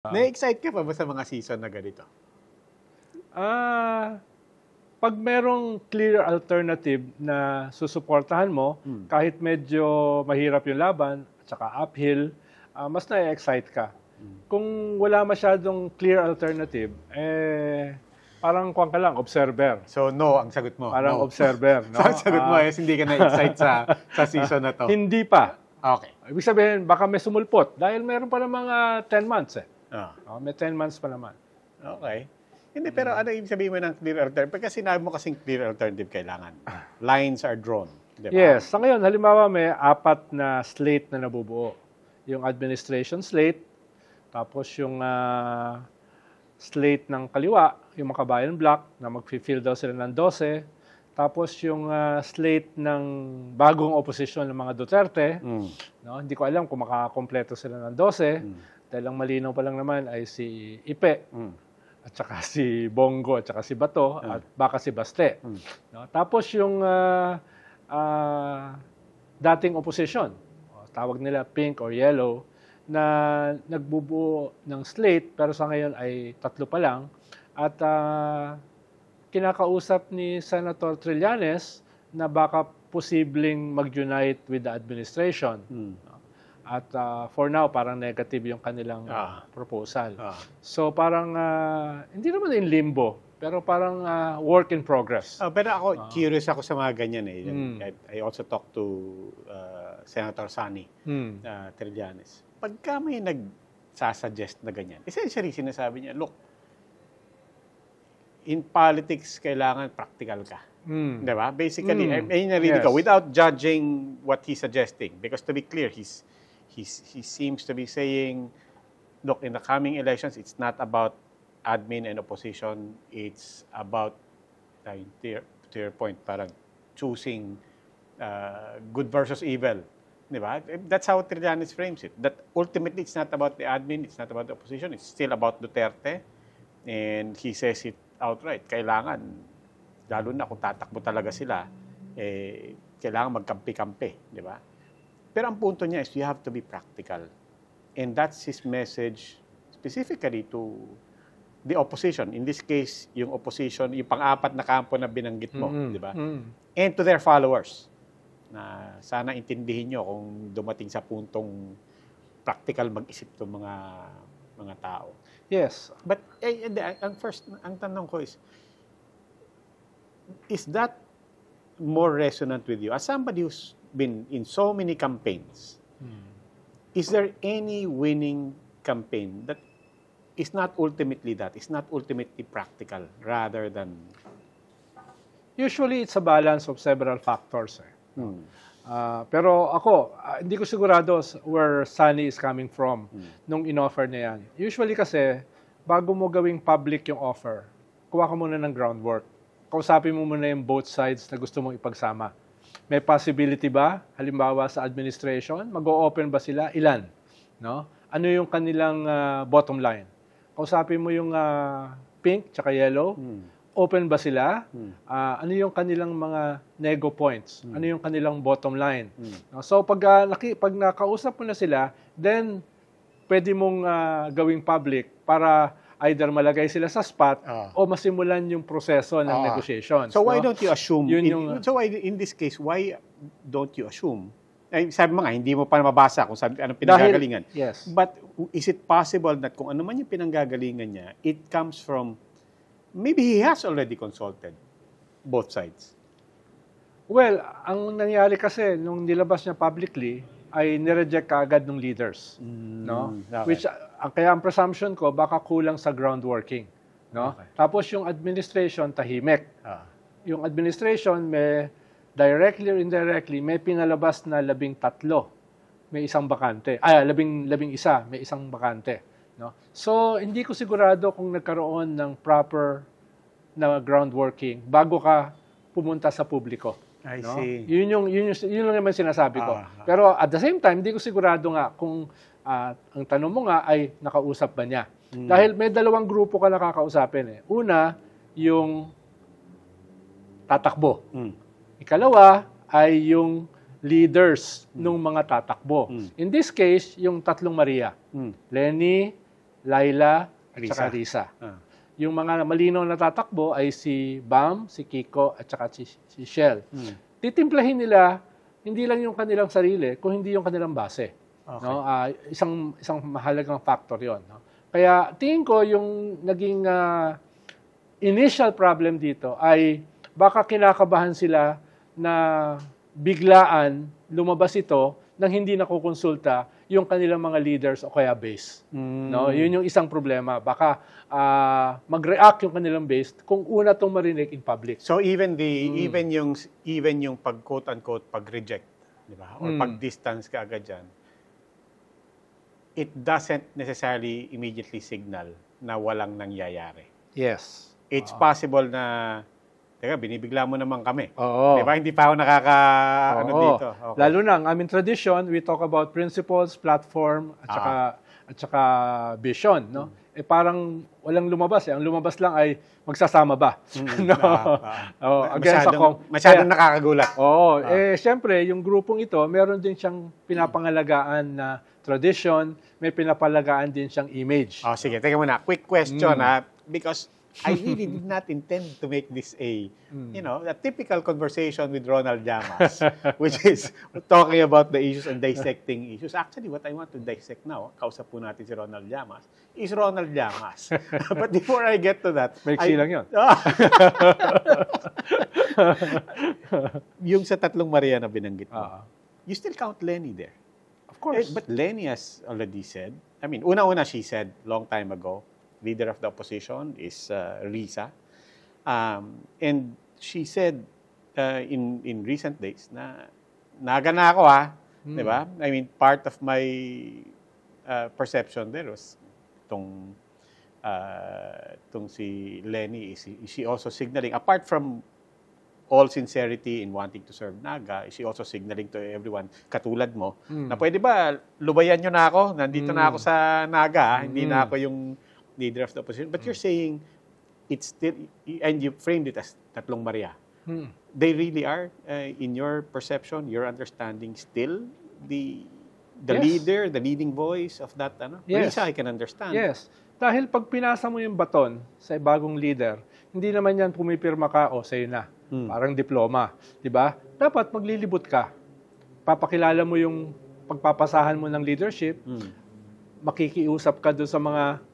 Na-excite ka pa ba sa mga season na ganito? Pag merong clear alternative na susuportahan mo, kahit medyo mahirap yung laban, at saka uphill, mas na-excite ka. Kung wala masyadong clear alternative, parang kuwan ka lang, observer. So, no ang sagot mo? Parang no. observer. No? So, ang sagot mo hindi ka na-excite sa season na to? Hindi pa. Okay. Ibig sabihin, baka may sumulpot dahil meron pa ng mga 10 months may 10 months pa naman. Okay. Hindi, pero ano ibig sabihin mo ng clear alternative? Pagka sinabi mo kasing clear alternative kailangan. Lines are drawn. Diba? Yes. Sa ngayon, halimbawa may 4 na slate na nabubuo. Yung administration slate, tapos yung slate ng kaliwa, yung Makabayan Bloc, na mag-fill daw sila ng 12. Tapos yung slate ng bagong oposisyon ng mga Duterte. No? Hindi ko alam kung makakompleto sila ng 12. Dahil ang malinaw pa lang naman ay si Ipe, at saka si Bongo, at saka si Bato, at baka si Baste. No? Tapos yung dating opposition, tawag nila pink or yellow, na nagbubuo ng slate, pero sa ngayon ay 3 pa lang. At kinakausap ni Senator Trillanes na baka posibleng mag-unite with the administration. At for now, parang negative yung kanilang proposal. So parang, hindi naman in limbo, pero parang work in progress. Pero ako, curious ako sa mga ganyan I also talked to Senator Sani Trillanes. Pagka may nagsasuggest na ganyan, essentially sinasabi niya, look, in politics, kailangan practical ka. Diba? Basically, narinig ko, without judging what he's suggesting, because to be clear, he seems to be saying, look, in the coming elections, it's not about admin and opposition. It's about, to your point, parang choosing good versus evil. Diba? That's how Trillanes frames it. That ultimately, it's not about the admin, it's not about the opposition, it's still about Duterte. And he says it outright. Kailangan, lalo na kung tatakbo talaga sila, kailangan magkampi-kampi. Diba? Pero ang punto niya is you have to be practical. And that's his message specifically to the opposition. In this case, yung opposition, yung pang-4 na kampo na binanggit mo, di ba? And to their followers. Na sana intindihin nyo kung dumating sa puntong practical mag-isip itong mga tao. Yes. But ang tanong ko is that more resonant with you? As somebody who's been in so many campaigns, is there any winning campaign that is not ultimately practical rather than... Usually, it's a balance of several factors. Pero ako, hindi ko sigurado where Sunny is coming from nung in-offer na yan. Usually kasi, bago mo gawing public yung offer, kuha ka muna ng groundwork. Kausapin mo muna yung both sides na gusto mong ipagsama. May possibility ba? Halimbawa sa administration, mag-o-open ba sila? Ilan? No? Ano yung kanilang bottom line? Kausapin mo yung pink tsaka yellow. Open ba sila? Ano yung kanilang mga nego points? Ano yung kanilang bottom line? No? So pag nakausap mo na sila, then pwede mong gawing public para either malagay sila sa spot o masimulan yung proseso ng negotiations. So why don't you assume? In this case, why don't you assume? Sabi mo nga, hindi mo pa mabasa kung anong pinanggagalingan. Yes. But is it possible that kung ano man yung pinanggagalingan niya, it comes from, maybe he has already consulted both sides? Well, ang nangyari kasi, nung nilabas niya publicly, ay nireject kaagad ng leaders. No? Okay. Which, kaya ang presumption ko, baka kulang sa groundworking. No? Okay. Tapos yung administration, tahimik. Yung administration, may directly or indirectly, may pinalabas na 13. May isang bakante. 11, may isang bakante. No? So, hindi ko sigurado kung nagkaroon ng proper na groundworking bago ka pumunta sa publiko. I no? see. Yun lang naman sinasabi ko. Pero at the same time, hindi ko sigurado nga kung ang tanong mo nga ay nakausap ba niya. Dahil may 2 grupo ka nakakausapin. Una, yung tatakbo. Ikalawa ay yung leaders ng mga tatakbo. In this case, yung 3 Maria. Lenny, Laila, at Risa. saka Risa. Yung mga malinaw na tatakbo ay si Bam, si Kiko, at saka si Shell. Titimplahin nila, hindi lang yung kanilang sarili, kung hindi yung kanilang base. Okay. No? Isang mahalagang factor yon. No? Kaya tingin ko yung naging initial problem dito ay baka kinakabahan sila na biglaan lumabas ito nang hindi nakukonsulta yung kanilang mga leaders o kaya base. No, yun yung isang problema. Baka mag-react yung kanilang base kung una tong marinig in public. So even yung pag quote unquote pag-reject, di ba? Or pag-distance ka agad diyan, it doesn't necessarily immediately signal na walang nangyayari. Yes. It's possible na teka, binibigla mo naman kami. Oo. Di ba? Hindi pa ako ano dito. Okay. Lalo na ang aming tradition, we talk about principles, platform, at saka vision, no? Parang walang lumabas eh. Ang lumabas lang ay magsasama ba? No. Masyadong nakakagulat. Siyempre, yung grupong ito, meron din siyang pinapangalagaan na tradition, may pinapalagaan din siyang image. Sige, teka muna. Quick question because I really did not intend to make this a typical conversation with Ronald Llamas, which is talking about the issues and dissecting issues. Actually, what I want to dissect now, kausap po natin si Ronald Llamas, is Ronald Llamas. But before I get to that, Maiksi lang yun. Yung sa Tatlong Maria na binanggit mo, you still count Lenny there. Of course. But Lenny has already said, I mean, una-una she said, long time ago, leader of the opposition is Risa. And she said in recent days na naga na ako di ba? I mean, part of my perception there was tong si Lenny is she also signaling, apart from all sincerity in wanting to serve Naga, is she also signaling to everyone, katulad mo, na pwede ba lubayan nyo na ako? Nandito na ako sa Naga, hindi na ako yung leader of the opposition. But you're saying it's still, and you framed it as Tatlong Maria. They really are, in your perception, your understanding, still the leader, the leading voice of that, Yes. Risa, I can understand. Yes. Dahil pag pinasa mo yung baton sa bagong leader, hindi naman yan pumipirma ka, sa'yo na. Parang diploma. Diba? Dapat maglilibot ka. Papakilala mo yung pagpapasahan mo ng leadership, makikiusap ka doon sa mga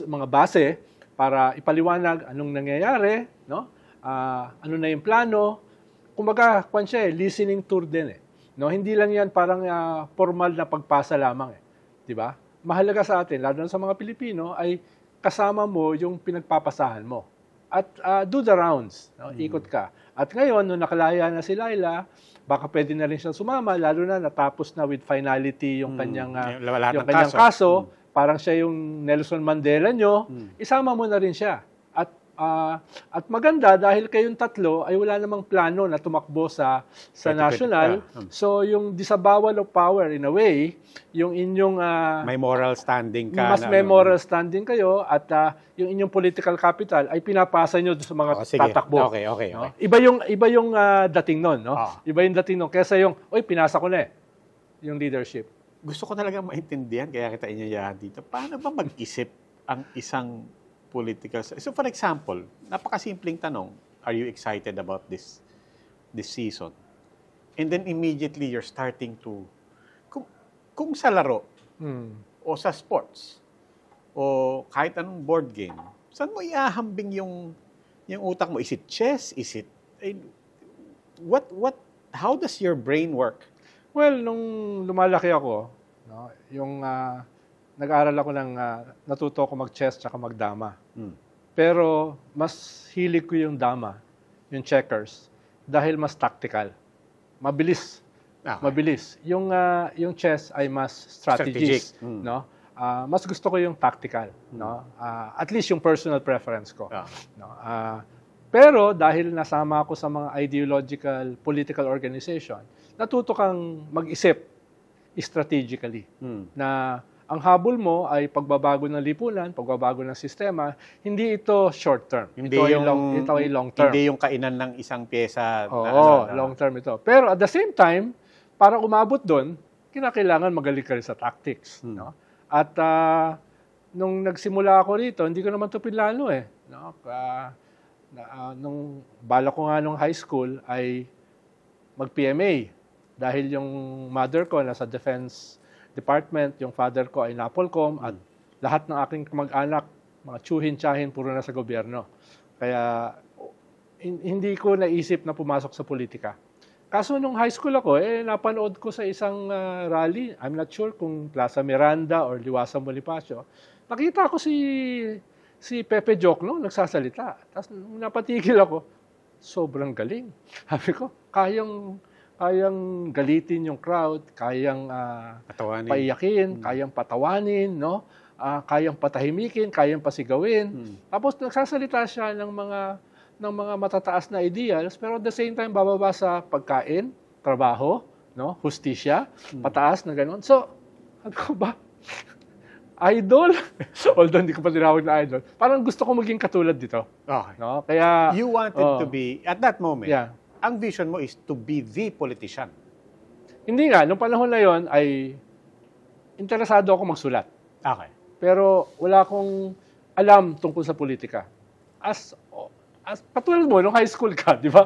mga base para ipaliwanag anong nangyayari, no? Ano na yung plano. Kumbaga, listening tour din eh. No, hindi lang 'yan parang formal na pagpasa lamang eh. 'Di ba? Mahalaga sa atin, lalo na sa mga Pilipino, ay kasama mo yung pinagpapasahan mo. At do the rounds, no? Ikot ka. At ngayon, nung nakalaya na si Laila, baka pwede na rin siyang sumama, lalo na natapos na with finality yung kanyang kaso. Parang siya yung Nelson Mandela nyo, isama mo na rin siya. At maganda, dahil kayong tatlo ay wala namang plano na tumakbo sa national. So, yung disavowal of power, in a way, yung inyong... may moral standing ka. Mas may moral standing kayo at yung inyong political capital ay pinapasa nyo sa mga tatakbo. Okay. No? Iba yung dating nun. No? Iba yung dating nun. Kesa yung, pinasa ko na yung leadership. Gusto ko talagang maintindihan, kaya kita inyayahan dito. Paano ba mag-isip ang isang political... So for example, napakasimpleng tanong, are you excited about this season? And then immediately you're starting to... Kung sa laro, o sa sports, o kahit anong board game, saan mo iahambing yung utak mo? Is it chess? Is it... How does your brain work? Well, nung lumalaki ako, no, yung nag-aaral ako natuto ako mag-chess tsaka mag-dama. Pero mas hilig ko yung dama, yung checkers, dahil mas tactical. Mabilis. Mabilis. Yung chess ay mas strategic. No? Mas gusto ko yung tactical. No? At least yung personal preference ko. No? Pero dahil nasama ako sa mga ideological, political organization, natuto kang mag-isip strategically na ang habol mo ay pagbabago ng lipunan, pagbabago ng sistema, hindi ito short term. Ito ay long term. Hindi yung kainan ng isang pyesa. Long term ito. Pero at the same time, para umabot doon, kinakailangan magaling ka rin sa tactics. No? At nung nagsimula ako rito, hindi ko naman ito pinlano eh. No? Nung bala ko nga nung high school ay mag-PMA. Dahil yung mother ko nasa Defense Department, yung father ko ay Napolcom, at lahat ng aking kamag-anak, mga tsuhin-tsahin, puro na sa gobyerno. Kaya hindi ko naisip na pumasok sa politika. Kaso nung high school ako, napanood ko sa isang rally, I'm not sure kung Plaza Miranda or Liwasa Bonifacio, nakita ko si Pepe Jokno nagsasalita. Tapos nung napatigil ako, sobrang galing. Sabi ko, kayang galitin yung crowd, kayang paiyakin, kayang patawanin, no? Kayang patahimikin, kayang pasigawin. Tapos nagsasalita siya ng mga matataas na ideals, pero at the same time bababa sa pagkain, trabaho, no, hustisya, pataas na gano'n. So, ano ba? Idol? Although hindi ko pa tinawag na idol. Parang gusto ko maging katulad dito. Okay. No? Kaya you wanted to be, at that moment, ang vision mo is to be the politician. Hindi nga, nung panahon na yon ay interesado ako magsulat. Okay. Pero wala akong alam tungkol sa politika. As patulad mo, nung high school ka, di ba?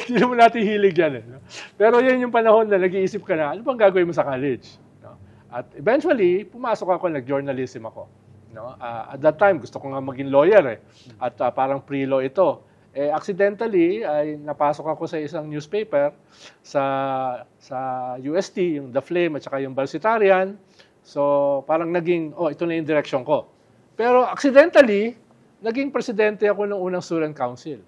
Hindi naman natin hilig yan. No? Pero yan yung panahon na nag-iisip ka na, ano bang gagawin mo sa college? No? At eventually, pumasok ako, nag-journalism ako. No? At that time, gusto ko nga maging lawyer. At parang pre-law ito. Accidentally, ay napasok ako sa isang newspaper sa UST, yung The Flame at saka yung Balsitarian. So, parang naging, ito na yung direction ko. Pero accidentally, naging presidente ako ng unang student council.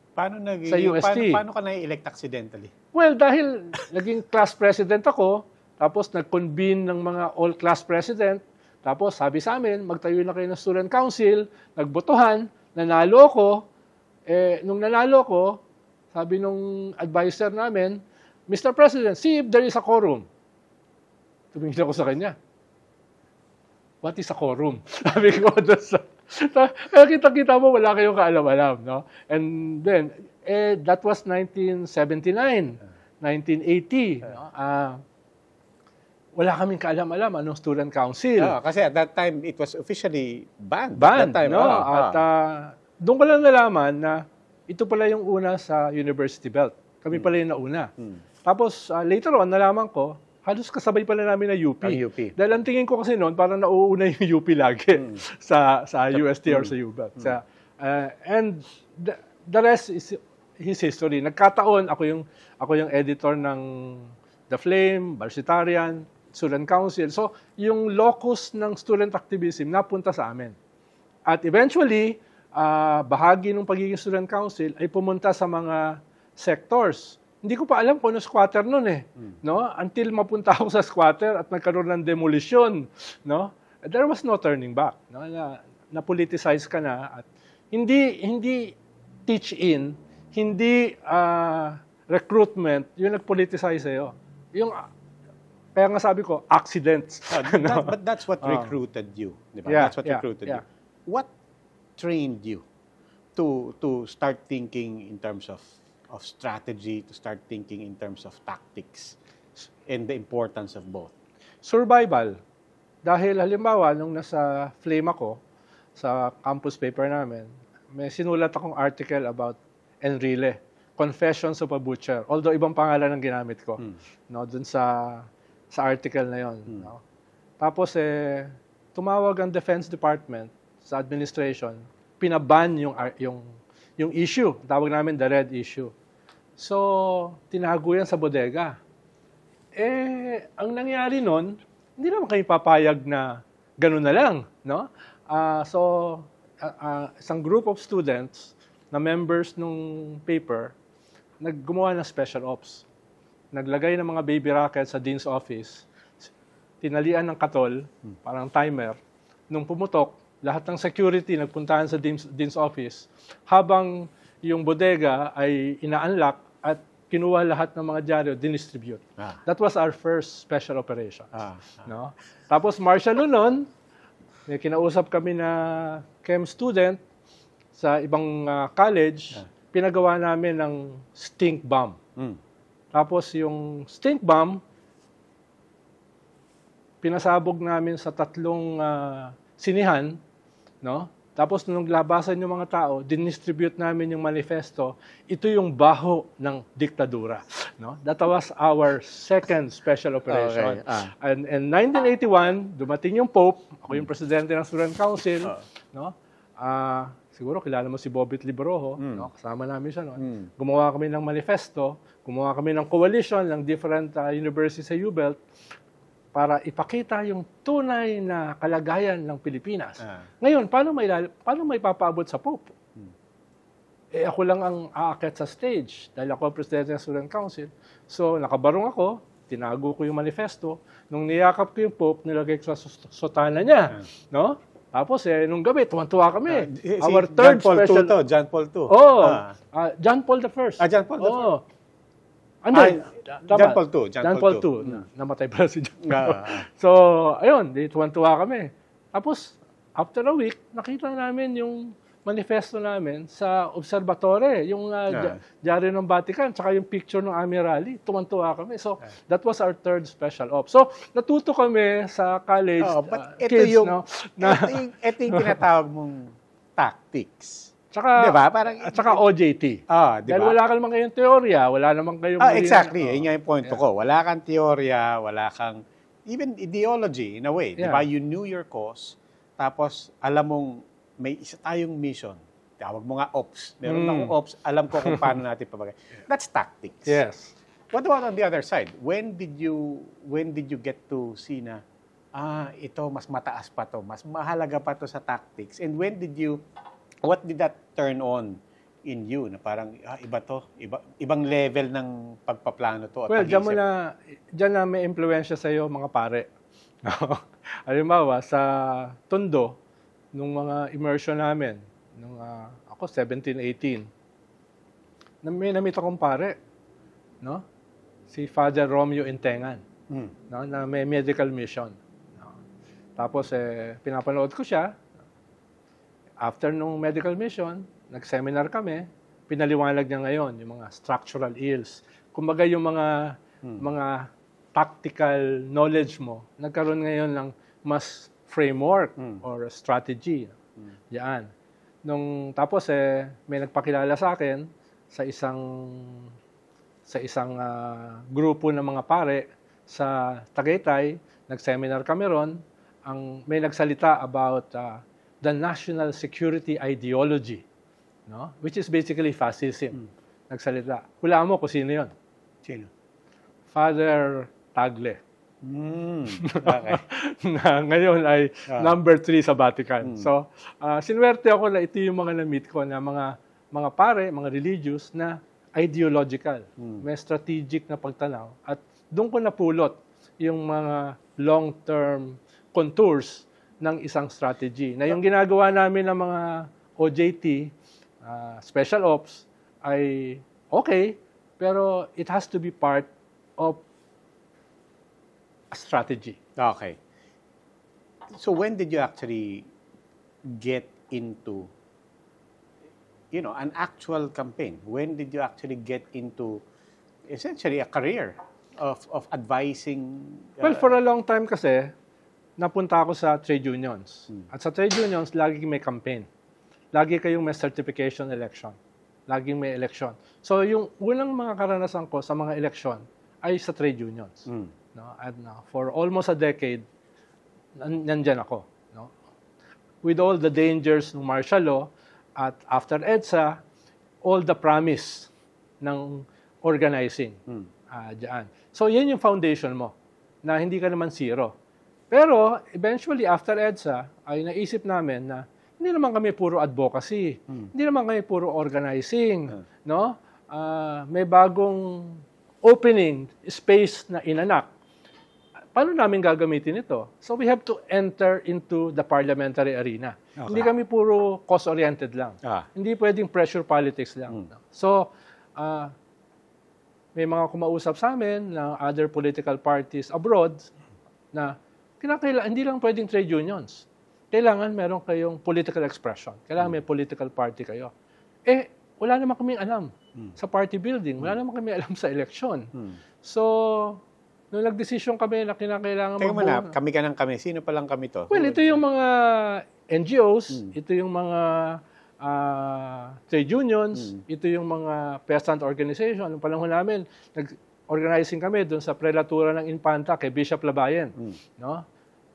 Sa UST. Paano ka na-elect accidentally? Well, dahil naging class president ako, tapos nag-convene ng mga all-class president, tapos sabi sa amin, magtayo na kayo ng student council, nagbotohan, nanalo ako. Nung nanalo ko, sabi nung advisor namin, Mr. President, see if there is a quorum. Tumingin ako sa kanya. What is a quorum? Sabi ko doon sa... Kita-kita mo, wala kayong kaalam-alam, no? And then, that was 1979, 1980. No? Wala kaming kaalam-alam anong student council. Kasi at that time, it was officially banned. Banned, that time, no? At doon ko lang nalaman na ito pala yung una sa University Belt. Kami pala yung nauna. Tapos, later on, nalaman ko, halos kasabay pala namin na UP. UP. Dahil ang tingin ko kasi noon, parang nauuna yung UP lagi sa UST or sa UBET. And the rest is his history. Nagkataon, ako yung editor ng The Flame, Balsitarian, Student Council. So, yung locus ng student activism napunta sa amin. At eventually, bahagi ng pagiging Student Council ay pumunta sa mga sectors. Hindi ko pa alam kung ano squatter noon no? Until mapunta ako sa squatter at nagkaroon ng demolition, no? There was no turning back, no? Na-politicize ka na at hindi teach in, hindi recruitment, yung nag-politicize sa'yo. Kaya nga sabi ko, accidents. But that's what recruited you, di ba? That's what recruited you. What trained you to start thinking in terms of strategy, to start thinking in terms of tactics and the importance of both? Survival. Dahil halimbawa, nung nasa Flame ako, sa campus paper namin, may sinulat akong article about Enrile, Confessions of a Butcher. Although ibang pangalan ang ginamit ko, no, dun sa article na yon. No? Tapos tumawag ang Defense Department sa administration, pinaban yung issue. Tawag namin the red issue. So, tinago yan sa bodega. Ang nangyari nun, hindi naman kayo papayag na gano'n na lang, no? Isang group of students na members nung paper, naggumawa ng special ops. Naglagay ng mga baby rockets sa dean's office, tinalian ng katol, parang timer. Nung pumutok, lahat ng security nagpuntahan sa dean's office, habang yung bodega ay ina-unlock at kinuha lahat ng mga dyaryo, dinistribute. That was our first special operation. No? Tapos martial law nun, may kinausap kami na chem student sa ibang college, pinagawa namin ng stink bomb. Tapos yung stink bomb, pinasabog namin sa 3 sinihan, no? Tapos nung labasan yung mga tao, dinistribute namin yung manifesto. Ito yung baho ng diktadura, no? That was our second special operation. Okay. And in 1981, dumating yung Pope, ako yung presidente ng Student Council, no? Siguro kilala mo si Bobit Libroho, no? Kasama namin siya noon. Gumawa kami ng manifesto, gumawa kami ng coalition ng different universities sa U-Belt para ipakita yung tunay na kalagayan ng Pilipinas. Ngayon, paano may papaabot sa Pope? Ako lang ang aakyat sa stage dahil ako ang presidente ng Student Council. So, nakabarong ako, tinago ko yung manifesto. Nung niyakap ko yung Pope, nilagay ko sa sotana niya. No? Tapos, nung gabi, tuwan-tuwa kami. Our third special... John Paul II. John Paul I. John Paul I. John Paul II. John Paul II. Namatay pala si John Paul. So, ayun, tuwan-tuwa kami. Tapos, after a week, nakita namin yung manifesto namin sa observatore, yung dyaryo ng Vatican, tsaka yung picture ng Amirali. Tuwan-tuwa kami. So, that was our third special op. So, natuto kami sa college kids, no? Ito yung tinatawag mong tactics. Tsaka, diba? Tsaka OJT. Diba? Dahil wala ka naman kayong teorya, wala naman kayong... Exactly. Yun nga yung point ko. Wala kang teorya, wala kang even ideology in a way. Diba? You knew your cause, tapos alam mong may isa tayong mission. Tawag mo nga ops. Meron akong ops, alam ko kung paano natin pabagay. That's tactics. Yes. What about on the other side? When did you get to see na, ito mas mataas pa to, mas mahalaga pa to sa tactics? And what did that turn on in you? Na parang, iba to, ibang level ng pagpaplano to. Well, dyan na may impluensya sa'yo mga pare. Halimbawa, sa Tondo, nung mga immersion namin, nung ako 17, 18, may namit akong pare, no? Si Father Romeo Intengan, no? Na may medical mission. No? Tapos, pinapanood ko siya. After nung medical mission, nag-seminar kami, pinaliwanag niya ngayon yung mga structural ills. Kumbaga yung mga tactical knowledge mo, nagkaroon ngayon ng mas framework or strategy. Diyan. Tapos may nagpakilala sa akin sa isang grupo ng mga pare sa Tagaytay, nag-seminar kami ron, may nagsalita about the national security ideology, no? Which is basically fascism. Nagsalita. Hulaan mo kung sino 'yon. Sino? Father Tagle. Okay. Na ngayon ay number 3 sa Vatican. So, sinuwerte ako na ito yung mga na-meet ko na mga pare, mga religious na ideological. May strategic na pagtanaw. At doon ko napulot yung mga long-term contours ng isang strategy. Na yung ginagawa namin ng mga OJT, special ops, ay okay, pero it has to be part of a strategy. Okay. So when did you actually get into, an actual campaign? When did you actually get into essentially a career of advising? Well, for a long time kasi, napunta ako sa trade unions. At sa trade unions, lagi may campaign. Lagi kayong may certification election. Laging may election. So yung unang mga karanasan ko sa mga election ay sa trade unions. No? And for almost a decade, nandyan ako. No? With all the dangers ng martial law, at after EDSA, all the promise ng organizing. Diyan. So, yan yung foundation mo, na hindi ka naman zero. Pero, eventually, after EDSA, ay naisip namin na hindi naman kami puro advocacy, hindi naman kami puro organizing. No? May bagong opening space na inanak. Paano namin gagamitin ito? So we have to enter into the parliamentary arena. Okay. Hindi kami puro cause-oriented lang. Hindi pwedeng pressure politics lang. So, may mga kumausap sa amin ng other political parties abroad na hindi lang pwedeng trade unions. Kailangan meron kayong political expression. Kailangan may political party kayo. Wala naman kaming alam sa party building. Wala naman kaming alam sa election. So, Nung nagdesisyon kami na kinakailangan Teka muna, kami ka ng kami. Sino pa lang kami to? Well, ito yung mga NGOs, ito yung mga trade unions, ito yung mga peasant organization. Anong panahon namin, nag-organizing kami doon sa prelatura ng Infanta kay Bishop Labayen. No?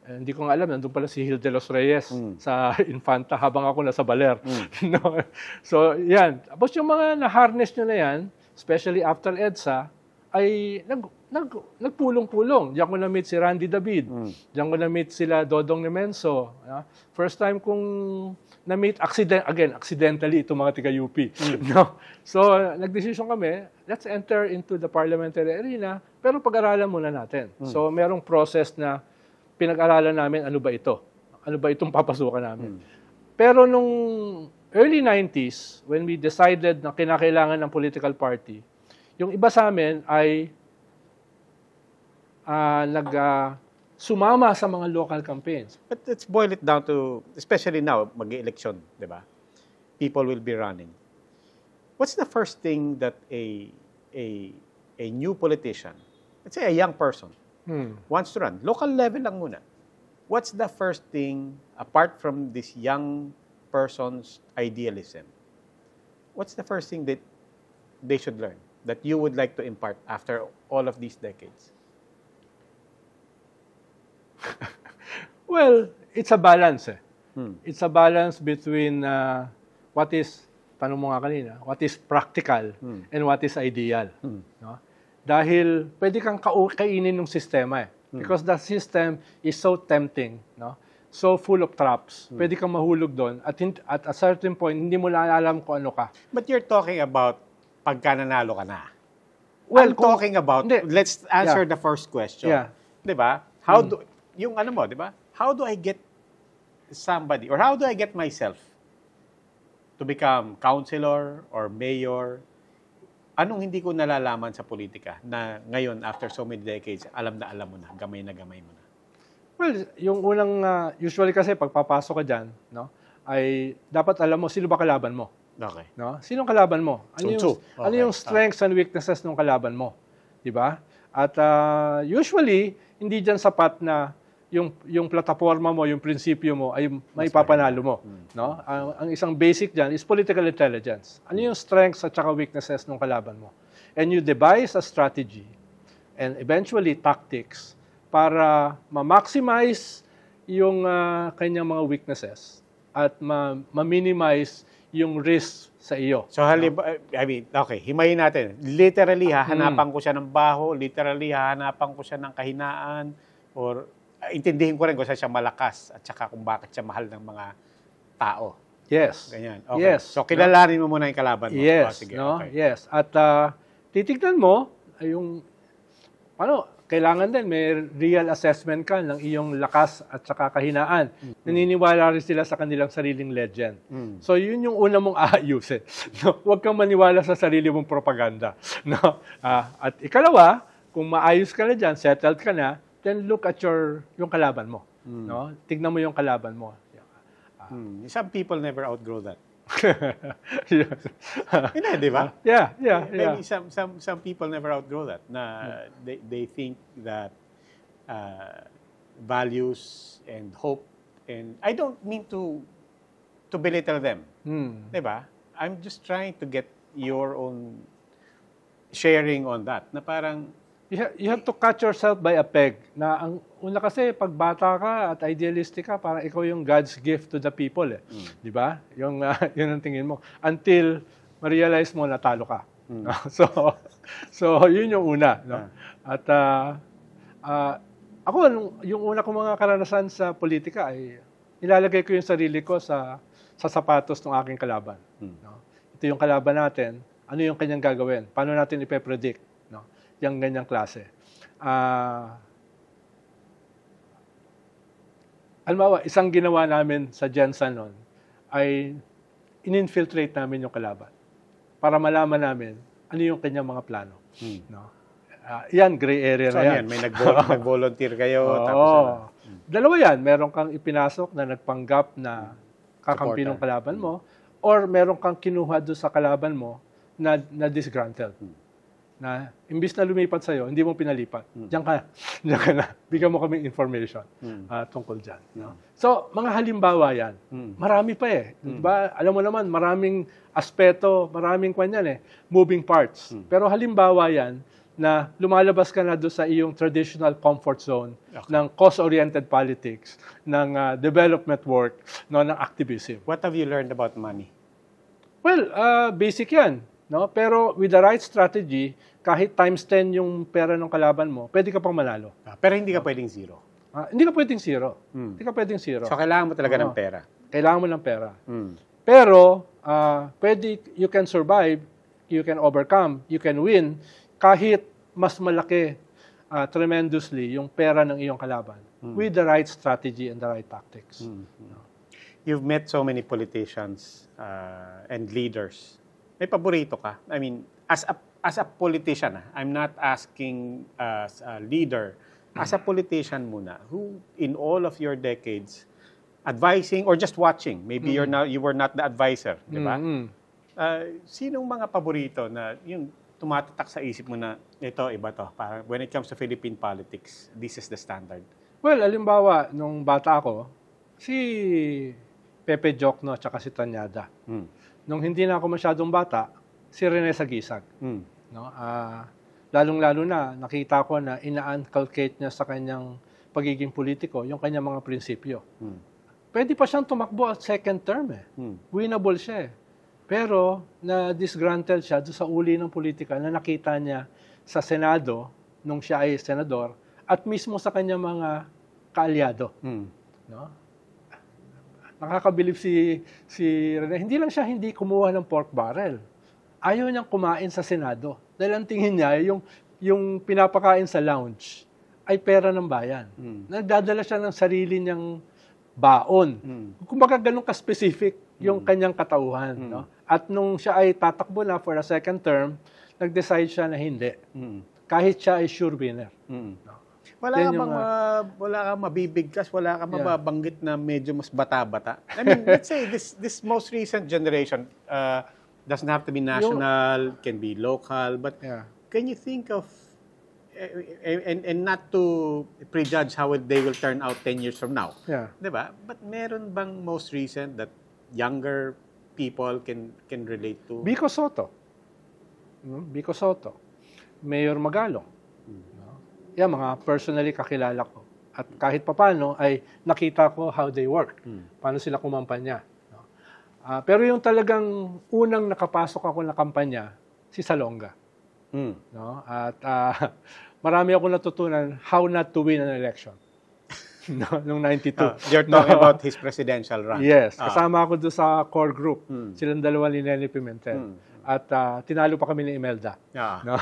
Hindi ko nga alam, nandun pala si Gil de los Reyes sa Infanta habang ako nasa Baler. No? So, yan. Tapos yung mga na-harness nyo na yan, especially after EDSA, ay nagpulong-pulong. Diyan ko na-meet si Randy David. Diyan ko na-meet sila Dodong Nemenso. First time kong na-meet, accidentally, itong mga tiga-UP. No? So, nagdesisyon kami, let's enter into the parliamentary arena, pero pag-aralan muna natin. So, merong process na pinag-aralan namin, ano ba ito? Ano ba itong papasukan namin? Pero nung early 90s, when we decided na kinakailangan ng political party, yung iba sa amin ay sumama sa mga local campaigns. But let's boil it down to, especially now, mag-election, di ba? People will be running. What's the first thing that a new politician, let's say a young person, wants to run? Local level lang muna. What's the first thing, apart from this young person's idealism, what's the first thing that they should learn, that you would like to impart after all of these decades? Well, it's a balance. It's a balance between what is, tanong mo nga kanina, what is practical and what is ideal. No? Dahil pwede kang kainin ng sistema because the system is so tempting, no? So full of traps. Pwede kang mahulog doon at a certain point, hindi mo na alam kung ano ka. But you're talking about pagka nanalo ka na. Well, I'm talking about, let's answer the first question. Yeah. Diba? How do, yung ano mo, diba? How do I get somebody, or how do I get myself to become councilor or mayor? Anong hindi ko nalalaman sa politika na ngayon, after so many decades, alam mo na, gamay mo na? Well, yung unang, usually kasi pagpapasok ka dyan, no, ay dapat alam mo, sino ba kalaban mo? Okay. No? Sinong kalaban mo? Ano yung strengths and weaknesses ng kalaban mo? Diba? At usually, hindi dyan sapat na yung plataforma mo, yung prinsipyo mo ay may papanalo mo, no? Ang isang basic diyan is political intelligence. Ano yung strengths at saka weaknesses ng kalaban mo? And you devise a strategy and eventually tactics para ma-maximize yung kanyang mga weaknesses at ma-minimize yung risk sa iyo. So, okay, himayin natin. Literally, hahanapan ko siya ng baho, literally, hahanapan ko siya ng kahinaan, or intindihin ko rin kung saan siya malakas at saka kung bakit siya mahal ng mga tao. Yes. Ganyan. Okay. Yes. So, kilalanin mo muna yung kalaban mo. Yes. Sige, no? okay. Yes. At titignan mo, yung, kailangan din may real assessment ka ng iyong lakas at saka kahinaan. Naniniwala rin sila sa kanilang sariling legend. So, yun yung una mong aayusin. No? Huwag kang maniwala sa sarili mong propaganda. No? At ikalawa, kung maayos ka na dyan, settled ka na, then look at yung kalaban mo. No? Tignan mo yung kalaban mo. Some people never outgrow that. Yes. Di ba? Yeah. Maybe some people never outgrow that. Na they think that values and hope, and I don't mean to belittle them. Di ba? I'm just trying to get your own sharing on that. Na parang you have to catch yourself by a peg. Na ang una kasi, pag bata ka at idealistic ka, parang ikaw yung God's gift to the people. Di ba? Yun ang tingin mo. Until ma-realize mo na talo ka. So, yun yung una. No? At ako, yung una kong mga karanasan sa politika ay nilalagay ko yung sarili ko sa sapatos ng aking kalaban. No? Ito yung kalaban natin. Ano yung kanyang gagawin? Paano natin ipe-predict? No? Yung ganyang klase. Halimbawa, isang ginawa namin sa Jensen noon ay in-infiltrate namin yung kalaban para malaman namin ano yung kanyang mga plano. No? Yan, gray area so, na yan. May nag-volunteer kayo. Dalawa yan. Meron kang ipinasok na nagpanggap na kakampi ng kalaban mo, or meron kang kinuha doon sa kalaban mo na disgruntled. na imbis na lumipat sa'yo, hindi mo pinalipat. Diyan ka, diyan ka na. Bigyan mo kaming information tungkol dyan. No? So, mga halimbawa yan. Marami pa eh. Diba? Alam mo naman, maraming aspeto, maraming kanyan moving parts. Pero halimbawa yan, na lumalabas ka na doon sa iyong traditional comfort zone ng cost-oriented politics, ng development work, no, ng activism. What have you learned about money? Well, basic yan. No? Pero with the right strategy, kahit times 10 yung pera ng kalaban mo, pwede ka pang manalo. Pero hindi ka pwedeng zero. Hindi ka pwedeng zero. Hindi ka pwedeng zero. So, kailangan mo talaga ng pera. Kailangan mo ng pera. Pero, pwede, you can survive, you can overcome, you can win, kahit mas malaki tremendously yung pera ng iyong kalaban with the right strategy and the right tactics. You've met so many politicians and leaders. May paborito ka? I mean, as a politician, I'm not asking as a leader, as a politician muna, who in all of your decades, advising or just watching, maybe you were not the advisor, di ba? Sinong mga paborito na yung tumatatak sa isip mo na ito, iba to? Parang when it comes to Philippine politics, this is the standard. Well, alimbawa, nung bata ako, si Pepe Jokno at saka si Tanyada. Nung hindi na ako masyadong bata, si Rene Sagisag. No? Lalong-lalo na, nakita ko na ina-inculcate niya sa kanyang pagiging politiko, yung kanyang mga prinsipyo. Pwede pa siyang tumakbo at second term Winnable siya Pero, na-disgruntled siya doon sa uli ng politika na nakita niya sa Senado, nung siya ay senador, at mismo sa kanyang mga kaalyado. No? Nakakabilib si Rene. Hindi lang siya hindi kumuha ng pork barrel. Ayaw niyang kumain sa Senado. Dahil ang tingin niya, yung pinapakain sa lounge ay pera ng bayan. Nagdadala siya ng sarili niyang baon. Kumbaga ganun ka-specific yung kanyang katauhan. No? At nung siya ay tatakbo na for a second term, nag-decide siya na hindi. Kahit siya ay sure winner. No? Wala kang mabibigkas, wala kang mababanggit na medyo mas bata-bata. I mean, let's say this most recent generation doesn't have to be national, can be local, but can you think of and not to prejudge how they will turn out 10 years from now. Diba? But meron bang most recent that younger people can relate to? Vico Soto. Vico Soto. Mayor Magalong. Yan, mga personally kakilala ko. At kahit papano ay nakita ko how they work. Paano sila kumampanya. Pero yung talagang unang nakapasok ako na kampanya, si Salonga. No? At marami ako natutunan how not to win an election. No, nung 92. You're talking about his presidential run. Yes. Kasama ako doon sa core group. Silang dalawa ni Nene Pimentel. At tinalo pa kami ni Imelda. No?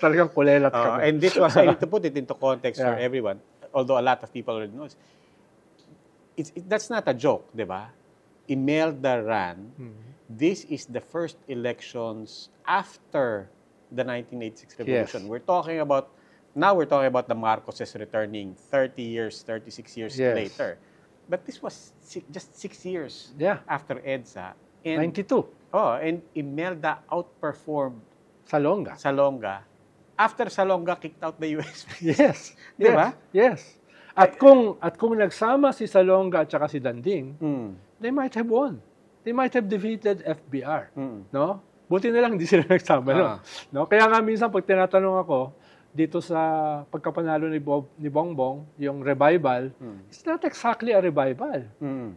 Talagang kulelat kami. And this was, I need to put it into context for everyone, although a lot of people already know. That's not a joke, di ba? Imelda ran. This is the first elections after the 1986 revolution. We're talking about the Marcoses returning 36 years later. But this was just 6 years after EDSA. And 92. And Imelda outperformed Salonga. After Salonga kicked out the USP. Yes. Di ba? Yes. At kung nagsama si Salonga at saka si Danding, they might have won. They might have defeated FBR. No? Buti na lang hindi sila nagsama. No? Kaya nga minsan pag tinatanong ako, dito sa pagkapanalo ni Bongbong, yung revival, it's not exactly a revival.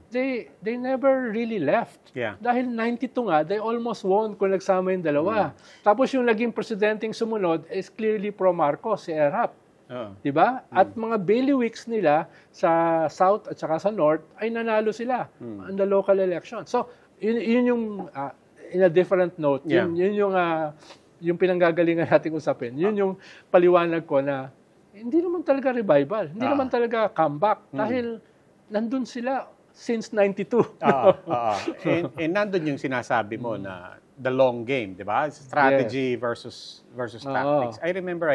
They never really left. Dahil 92 nga, they almost won kung nagsama yung dalawa. Tapos yung naging presidenteng sumunod is clearly pro-Marcos, si Erap. Diba? At mga bailiwicks nila sa South at saka sa North ay nanalo sila on the local election. So, yun yung, in a different note, yun yung pinanggagalingan nating usapin. Yun yung paliwanag ko na hindi naman talaga revival, hindi naman talaga comeback dahil nandun sila since 92. And nandun yung sinasabi mo na the long game, di ba? Strategy versus tactics. I remember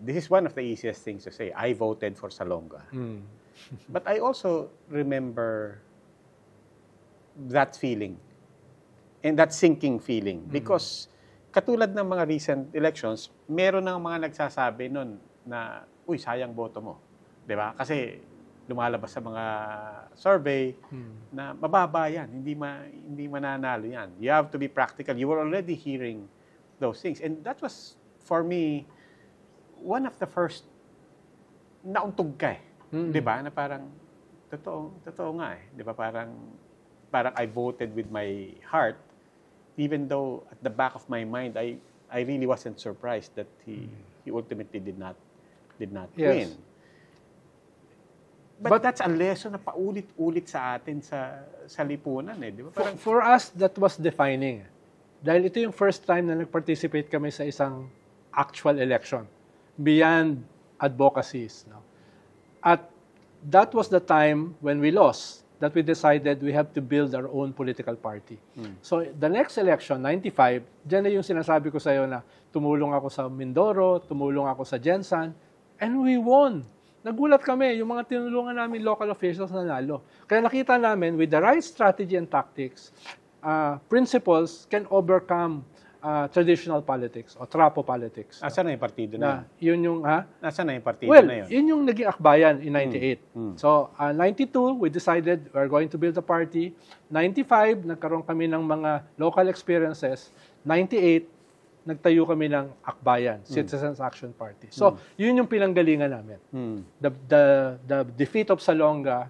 this is one of the easiest things to say. I voted for Salonga. But I also remember that feeling. And that sinking feeling. Because katulad ng mga recent elections, meron ng mga nagsasabi nun na, uy, sayang boto mo. Di ba? Kasi lumalabas sa mga survey na mababa yan. Hindi mananalo yan. You have to be practical. You were already hearing those things. And that was, for me, one of the first nauntog ka eh. Di ba? Na parang, totoo nga eh. Di ba? Parang I voted with my heart, even though at the back of my mind, I really wasn't surprised that he ultimately did not win. But that's a lesson na paulit-ulit sa atin sa lipunan eh, di ba? Parang for us, that was defining. Dahil ito yung first time na nag-participate kami sa isang actual election beyond advocacies. No? At that was the time when we lost, that we decided we have to build our own political party. So the next election, 95, dyan na yung sinasabi ko sa iyo na tumulong ako sa Mindoro, tumulong ako sa Jensan, and we won. Nagulat kami, yung mga tinulungan namin local officials nanalo. Kaya nakita namin, with the right strategy and tactics, principles can overcome traditional politics o trapo politics. Nasaan na yung partido na yun? Yun yung, Nasaan na yung partido Well, na yun? yun yung naging akbayan in 98. So, 92, we decided we're going to build a party. 95, nagkaroon kami ng mga local experiences. 98, nagtayo kami ng akbayan, Citizens Action Party. So, yun yung pinanggalingan namin. The defeat of Salonga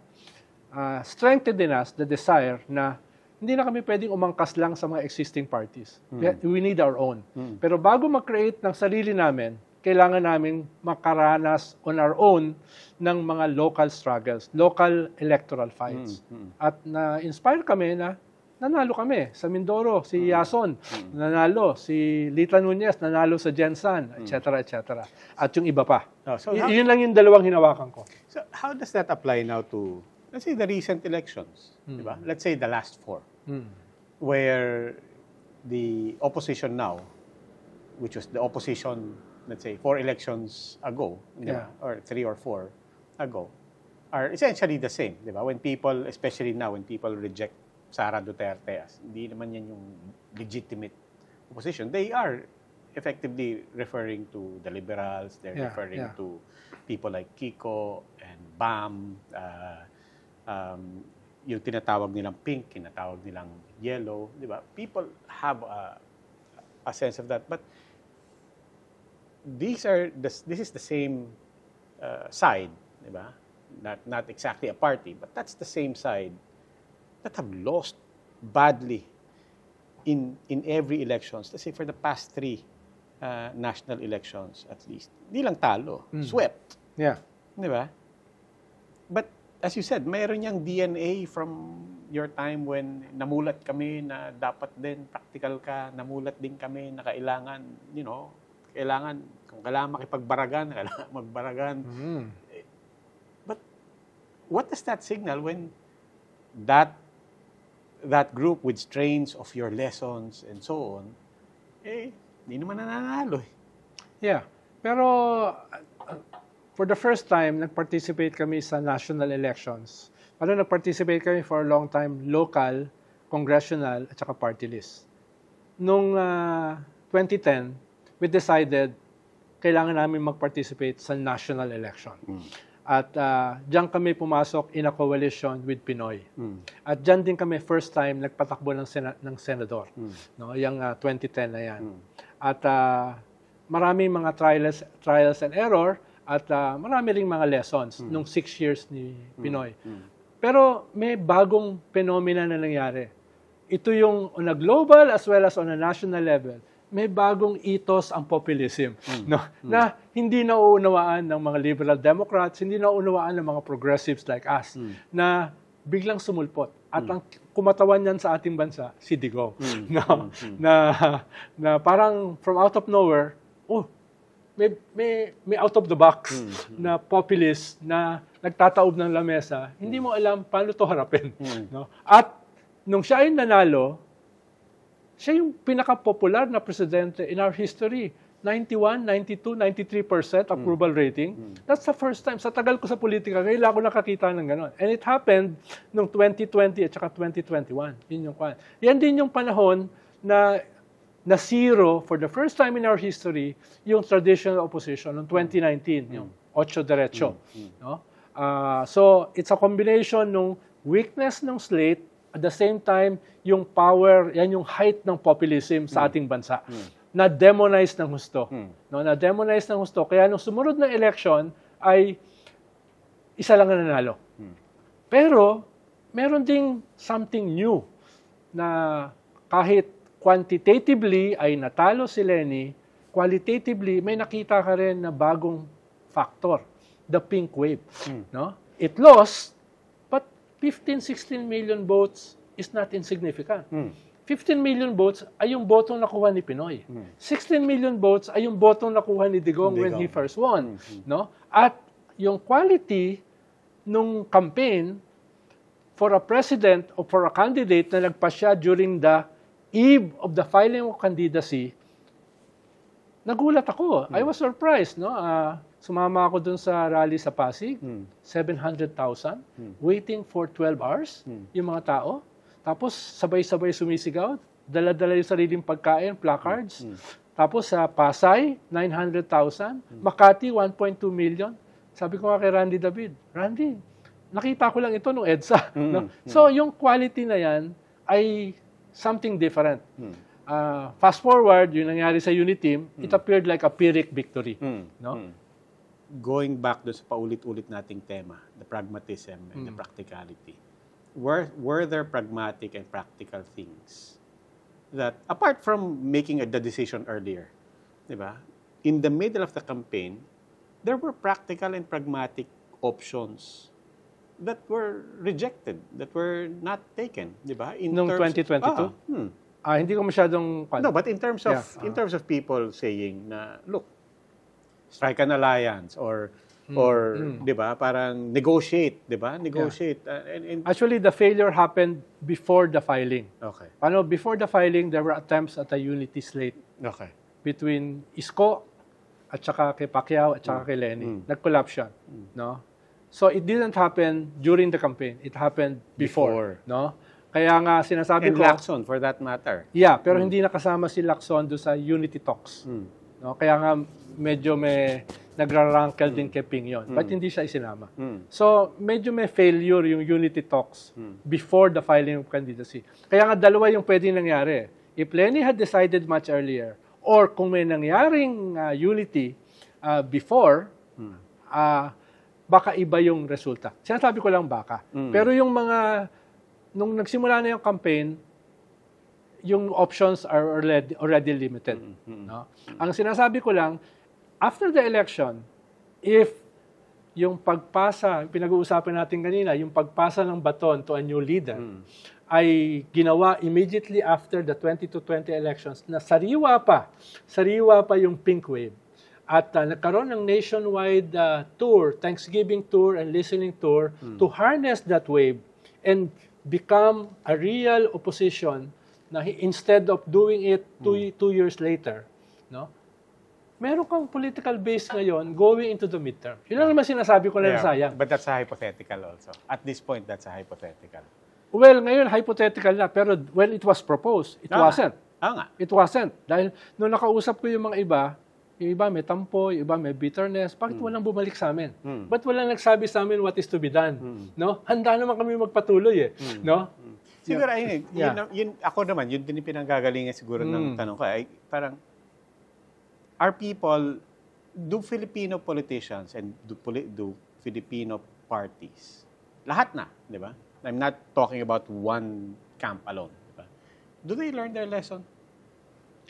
strengthened in us the desire na hindi na kami pwedeng umangkas lang sa mga existing parties. We need our own. Pero bago mag-create ng sarili namin, kailangan namin makaranas on our own ng mga local struggles, local electoral fights. At na-inspire kami na nanalo kami sa Mindoro, si Yason, nanalo, si Lita Nunez, nanalo sa Jensan, etc., etc. At yung iba pa. Yun lang yung dalawang hinawakan ko. So how does that apply now to, let's say, the recent elections? Diba? Let's say the last 4, where the opposition now, which was the opposition, let's say, 4 elections ago, diba? Or 3 or 4 ago, are essentially the same. Diba? When people, especially now, when people reject Sara Duterte as hindi naman yan yung legitimate opposition. They are effectively referring to the liberals. They're referring to people like Kiko and Bam. Yung tinatawag nilang pink, tinatawag nilang yellow. Di ba? People have a sense of that. But this is the same side. Di ba? Not exactly a party, but that's the same side that have lost badly in every elections. Let's say for the past 3 national elections at least. Hindi lang talo, swept. Yeah. Di ba? But as you said, mayroon niyang DNA from your time when namulat kami na dapat din practical ka, namulat din kami na kailangan, kung kailangan makipagbaragan, kailangan magbaragan. But what does that signal when that group with strains of your lessons and so on, hindi naman nananalo eh. Yeah. Pero for the first time, nag-participate kami sa national elections. Pero nag-participate kami for a long time, local, congressional, at saka party list. Noong 2010, we decided kailangan namin mag-participate sa national election. At diyan kami pumasok in a coalition with Pinoy. At diyan din kami first time nagpatakbo ng senador. No, yung 2010 na yan. At maraming mga trials and error at marami ring mga lessons nung 6 years ni Pinoy. Pero may bagong phenomena na nangyari. Ito yung on a global as well as on a national level. May bagong ethos ang populism, no? Na hindi nauunawaan ng mga liberal Democrats, hindi nauunawaan ng mga progressives like us, na biglang sumulpot. At ang kumatawan niyan sa ating bansa, si Digong. No? Na parang from out of nowhere, may out of the box na populist na nagtataob ng lamesa, hindi mo alam paano to harapin. No? At nung siya ay nanalo, siya yung pinaka-popular na presidente in our history. 91, 92, 93% approval rating. That's the first time. Sa tagal ko sa politika, kailangan ko nakakita ng gano'n. And it happened noong 2020 at saka 2021. Yan din yung panahon na na zero for the first time in our history yung traditional opposition noong 2019, yung 8 diretso. No? So, it's a combination ng weakness ng slate, at the same time, yung power, yan yung height ng populism sa ating bansa. Na-demonize ng husto. No? Na-demonize ng husto. Kaya nung sumunod na election, ay isa lang na nanalo. Pero, meron ding something new na kahit quantitatively ay natalo si Leni, qualitatively may nakita ka rin na bagong factor, the pink wave. No? It lost, but 15-16 million votes is not insignificant. 15 million votes ay yung botong nakuha ni Pinoy. 16 million votes ay yung botong nakuha ni Digong when he first won. No? At yung quality nung campaign for a president or for a candidate na nagpasya during the eve of the filing of candidacy, nagulat ako. I was surprised. No? Sumama ako dun sa rally sa Pasig, 700,000, waiting for 12 hours, yung mga tao. Tapos sabay-sabay sumisigaw, dala-dala yung sariling pagkain, placards. Tapos sa Pasay, 900,000. Makati, 1.2 million. Sabi ko nga kay Randy David, Randy, nakita ko lang ito nung EDSA. No? So, yung quality na yan ay something different. Fast forward, yung nangyari sa unit team, it appeared like a Pyrrhic victory. No? Going back doon sa paulit-ulit nating tema, the pragmatism and the practicality. Were there pragmatic and practical things that, apart from making the decision earlier, diba? In the middle of the campaign, there were practical and pragmatic options that were rejected, that were not taken, di ba? Noong 2022? Hindi ko masyadong... No, but in terms of people saying na, look, strike an alliance or di ba, parang negotiate, di ba? Negotiate. Actually, the failure happened before the filing. Okay. Before the filing, there were attempts at a unity slate between Isko at saka kay Pacquiao at saka kay Leni. Nag-collapse siya. No? So, it didn't happen during the campaign. It happened before. No? Kaya nga sinasabi ko... And Lacson, for that matter. Yeah, pero hindi nakasama si Lacson doon sa unity talks. No? Kaya nga medyo may nagrarangkel din kay Ping yun. But hindi siya isinama. So, medyo may failure yung unity talks before the filing of candidacy. Kaya nga dalawa yung pwedeng nangyari. If Leni had decided much earlier, or kung may nangyaring unity before, baka iba yung resulta. Sinasabi ko lang baka. Pero yung mga, nung nagsimula na yung campaign, yung options are already limited. No? Ang sinasabi ko lang, after the election, if yung pagpasa, pinag-uusapan natin kanina, yung pagpasa ng baton to a new leader, ay ginawa immediately after the 2020 elections na sariwa pa yung pink wave. At nagkaroon ng nationwide tour, Thanksgiving tour and listening tour to harness that wave and become a real opposition na instead of doing it 2 years later, no? Meron kang political base ngayon going into the midterm. Yun lang naman sinasabi ko na sayang. But that's a hypothetical also. At this point, that's a hypothetical. Well, ngayon, hypothetical na. Pero when it was proposed, it wasn't. It wasn't. Dahil nung nakausap ko yung mga iba, yung iba may tampo, yung iba may bitterness. Bakit walang bumalik sa amin? Ba't walang nagsabi sa amin what is to be done? No? Handa naman kami magpatuloy No? Siguro, yun, ako naman, yun din yung pinanggagalingan siguro ng tanong ko. Ay, parang, are people, do Filipino politicians and do Filipino parties, lahat na, di ba? I'm not talking about one camp alone. Di ba? Do they learn their lesson?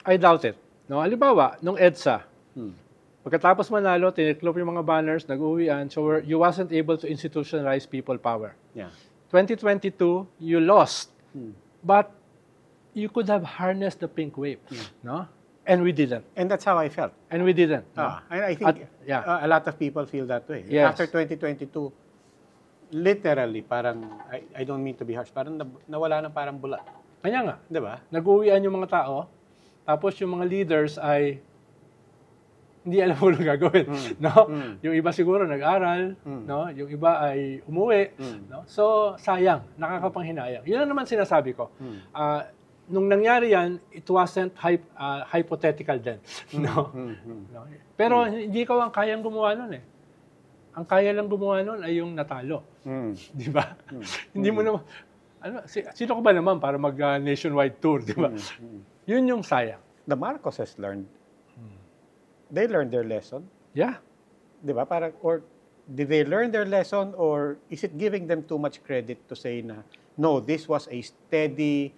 I doubt it. No, halimbawa, nung EDSA, pagkatapos manalo, tiniklop yung mga banners, nag-uwian, so you wasn't able to institutionalize people power. Yeah. 2022, you lost. But you could have harnessed the pink wave. No? And we didn't. And that's how I felt. And we didn't. No? I think a lot of people feel that way. Yes. After 2022, literally, parang, I don't mean to be harsh, parang nawala ng parang bula. Kanya nga. Di ba? Nag-uwian yung mga tao, tapos yung mga leaders ay hindi alam mo nang gagawin. No? Yung iba siguro nag-aral, no? Yung iba ay umuwi. No? So, sayang. Nakakapanghinayang. Yun ang naman sinasabi ko. nung nangyari yan, it wasn't hypothetical then. No? No? Pero hindi ikaw ang kayang gumawa nun eh. Ang kaya lang gumawa nun ay yung natalo. Di ba? Hindi mo naman, sino ko ba naman para mag-nationwide tour, di ba? Yun yung sayang. The Marcoses learned. They learned their lesson. Yeah. Di ba? Or did they learn their lesson, or is it giving them too much credit to say na, no, this was a steadily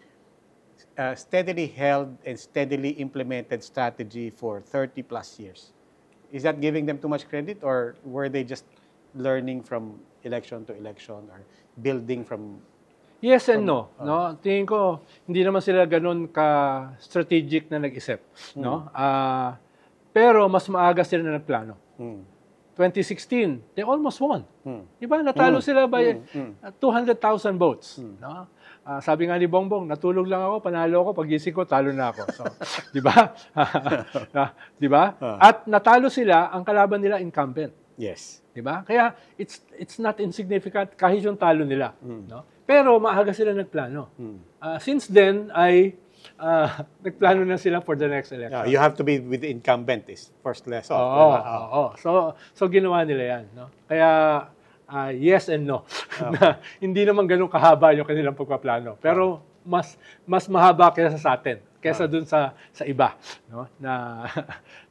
held and steadily implemented strategy for 30 plus years? Is that giving them too much credit, or were they just learning from election to election or building from... Yes and no. No? Tingin ko, hindi naman sila ganun ka-strategic na nag-isip. No? Pero mas maaga sila na nagplano. 2016, they almost won. Diba? Natalo sila by 200,000 votes. No? Sabi nga ni Bongbong, natulog lang ako, panalo ako, pagising ko, talo na ako. So, di ba? Di ba? At natalo sila, ang kalaban nila incumbent. Yes. Di ba? Kaya it's not insignificant kahit yung talo nila. No? Pero maaga sila nagplano. Since then ay nagplano na sila for the next election. You have to be with the incumbent is first lesson. Oo. So ginawa nila yan. No? Kaya yes and no. Hindi naman ganun kahaba yung kanilang pagpaplano. Pero mas mahaba kaysa sa atin, kaysa dun sa iba. No?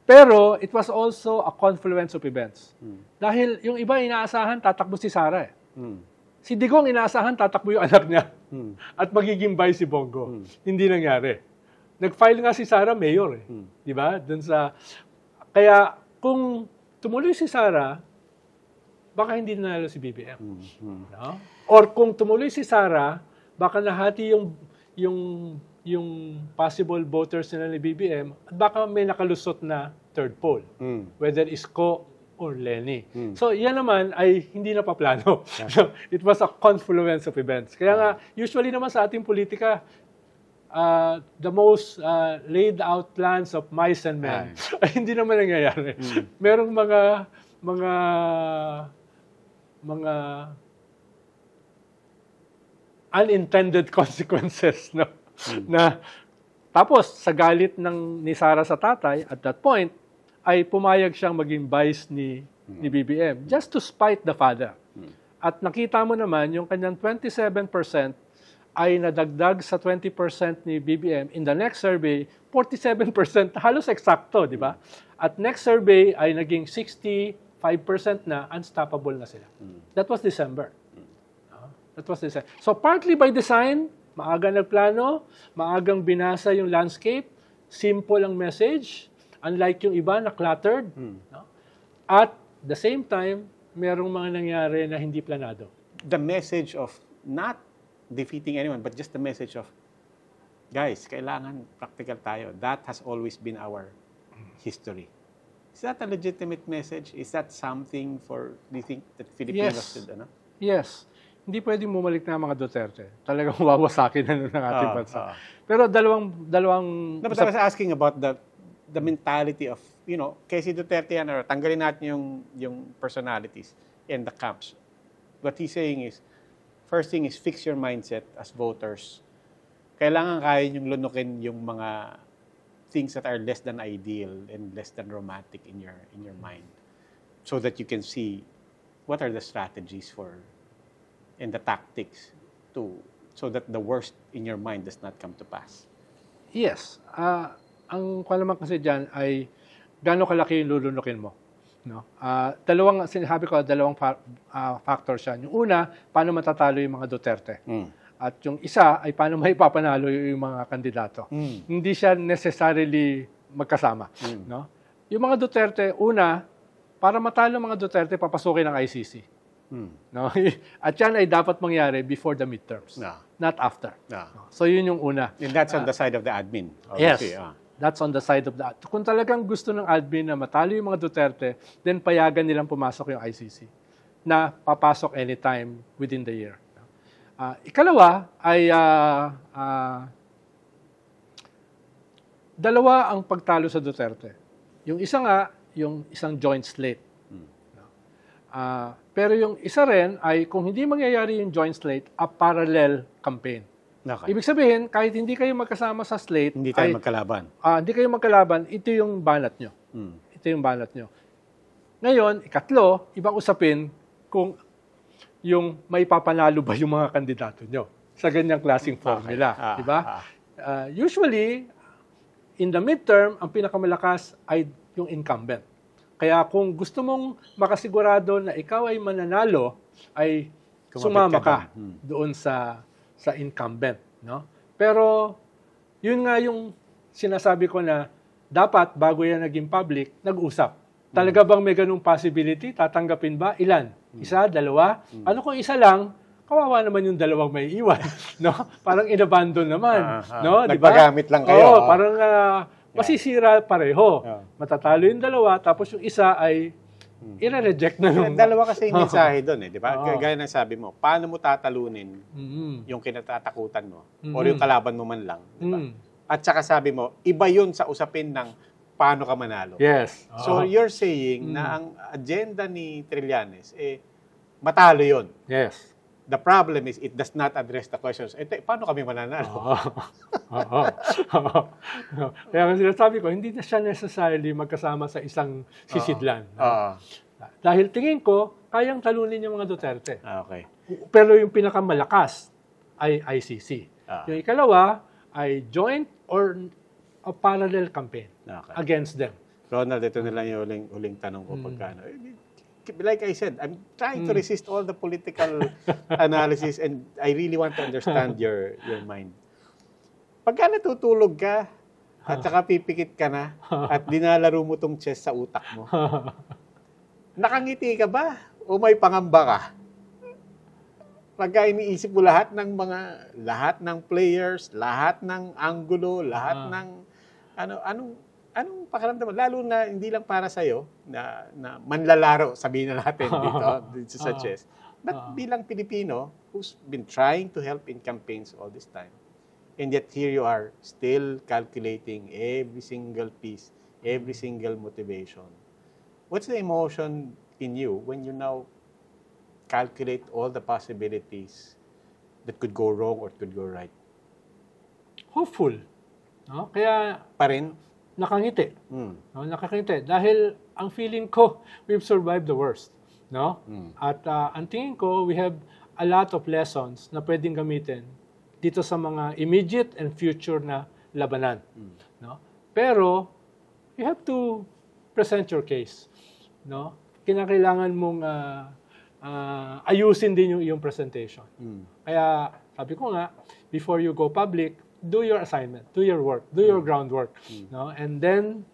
Pero it was also a confluence of events. Dahil yung iba inaasahan, tatakbo si Sara eh. Si Digong inaasahan, tatakbo yung anak niya. At magiging vice si Bongo. Hindi nangyari. Nag-file nga si Sara, mayor eh. Di ba? Kaya kung tumuloy si Sara, baka hindi nanalo si BBM. No? Or kung tumuloy si Sara, baka nahati yung possible voters nila ni BBM at baka may nakalusot na third poll. Whether Isko or Lenny. So, yan naman ay hindi na paplano. So, it was a confluence of events. Kaya nga, usually naman sa ating politika, the most laid out plans of mice and men ay hindi naman nangyayari. Merong mga unintended consequences, no? Na tapos sa galit ni Sara sa tatay at that point ay pumayag siyang maging vice ni BBM just to spite the father. At nakita mo naman yung kanyang 27% ay nadagdag sa 20% ni BBM. In the next survey, 47%, halos eksakto, di ba? At next survey ay naging 65% na, unstoppable na sila. That was December. So partly by design, maaga nagplano, maagang binasa yung landscape, simple ang message, unlike yung iba na cluttered. No? At the same time, merong mga nangyari na hindi planado. The message of not defeating anyone, but just the message of, guys, kailangan practical tayo. That has always been our history. Is that a legitimate message? Is that something do you think that Filipinos should, Yes. Hindi pwedeng bumalik na mga Duterte. Talagang wawasakin na ng ating bansa. Pero dalawang... No, but I was asking about the mentality of, kay si Duterte yan, or tanggalin natin yung personalities and the camps. What he's saying is, first thing is fix your mindset as voters. Kailangan kaya yung lunukin yung mga things that are less than ideal and less than romantic in your mind, so that you can see what are the strategies and the tactics so that the worst in your mind does not come to pass. Yes. Ang naman kasi dyan ay gaano kalaki yung lulunukin mo. No? Sinabi ko, dalawang factors yan. Yung una, paano matatalo yung mga Duterte. At yung isa ay paano maipapanalo yung mga kandidato. Hindi siya necessarily magkasama. No? Yung mga Duterte, una, para matalo mga Duterte, papasukin ng ICC. No? At yan ay dapat mangyari before the midterms, not after. So yun yung una. And that's on the side of the admin. Obviously. Yes. That's on the side of the... Kung talagang gusto ng admin na matalo yung mga Duterte, then payagan nilang pumasok yung ICC na papasok anytime within the year. Ikalawa ay dalawa ang pagtalo sa Duterte. Yung isa nga, yung isang joint slate. Pero yung isa rin ay kung hindi mangyayari yung joint slate, a parallel campaign. Okay. Ibig sabihin, kahit hindi kayo magkasama sa slate, Hindi tayo magkalaban. Hindi kayo magkalaban, ito yung banat nyo. Ito yung banat nyo. Ngayon, ikatlo, ibang usapin kung yung may papanalo ba yung mga kandidato nyo sa ganyang klaseng formula. Diba? Usually, in the midterm, ang pinakamalakas ay yung incumbent. Kaya kung gusto mong makasigurado na ikaw ay mananalo, ay sumama ka doon sa incumbent. No? Pero, yun nga yung sinasabi ko na dapat bago yan naging public, nag-usap. Talaga bang may ganung possibility? Tatanggapin ba? Ilan? Isa, dalawa? Ano kung isa lang? Kawawa naman yung dalawang may iwan. No? Parang inabandon naman. No? Nagpagamit lang kayo. Parang masisira pareho. Matatalo yung dalawa, tapos yung isa ay i-reject na nung... Dalawa kasi yung mensahe doon di ba? Gaya ng sabi mo, paano mo tatalunin yung kinatatakutan mo o yung kalaban mo man lang, di ba? At saka sabi mo, iba yun sa usapin ng paano ka manalo. Yes. So you're saying na ang agenda ni Trillanes, matalo yun. Yes. The problem is, it does not address the questions. Paano kami mananalo? Kaya nga sinasabi ko, hindi na siya necessarily magkasama sa isang sisidlan. Dahil tingin ko, kayang talunin yung mga Duterte. Okay. Pero yung pinakamalakas ay ICC. Yung ikalawa ay joint or a parallel campaign against them. Ronald, ito na lang yung huling tanong ko pagkano. Like I said, I'm trying to resist all the political analysis and I really want to understand your mind. Pagka natutulog ka at saka pipikit ka na at dinalaro mo tong chess sa utak mo, nakangiti ka ba o may pangamba ka? Pagka iniisip mo lahat ng players, lahat ng angulo, lahat ng anong pakiramdam mo? Lalo na hindi lang para sa'yo na manlalaro, sabihin na natin dito sa chess. But bilang Pilipino who's been trying to help in campaigns all this time, and yet here you are still calculating every single piece, every single motivation. What's the emotion in you when you now calculate all the possibilities that could go wrong or could go right? Hopeful. No? Kaya pa rin? Nakangiti. No? Nakangiti. Dahil ang feeling ko, we've survived the worst. No? At ang tingin ko, we have a lot of lessons na pwedeng gamitin dito sa mga immediate and future na labanan. No? Pero, you have to present your case. No? Kinakailangan mong ayusin din yung iyong presentation. Kaya, sabi ko nga, before you go public, do your assignment, do your work, do your groundwork, no? And then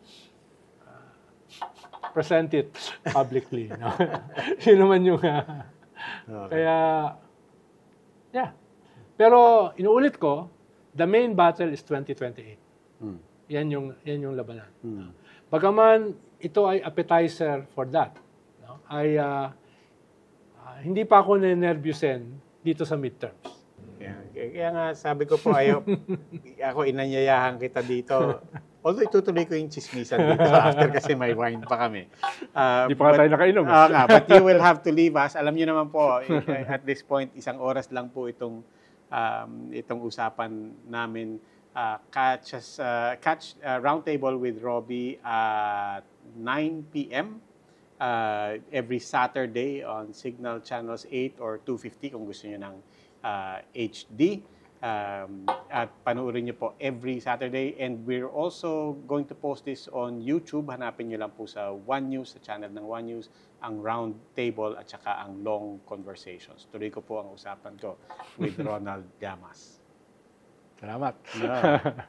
present it publicly. No? Yun naman yung kaya yeah. Pero inuulit ko, the main battle is 2028. Yan yung labanan. Bagaman ito ay appetizer for that, no? Ay hindi pa ako nenervyusin dito sa midterms. Kaya nga sabi ko po, ako inanyayahan kita dito. Although itutuloy ko yung chismisan dito after kasi may wine pa kami. Di pa tayo nakainom. But you will have to leave us. Alam niyo naman po, at this point, 1 oras lang po itong usapan namin. Catch Roundtable with Robbie at 9 p.m. Every Saturday on Signal Channels 8 or 250 kung gusto niyo ng HD. At panoorin niyo po every Saturday. And we're also going to post this on YouTube. Hanapin niyo lang po sa One News, sa channel ng One News, ang Round Table at saka ang Long Conversations. Tuloy ko po ang usapan ko with Ronald Llamas. Salamat. Yeah.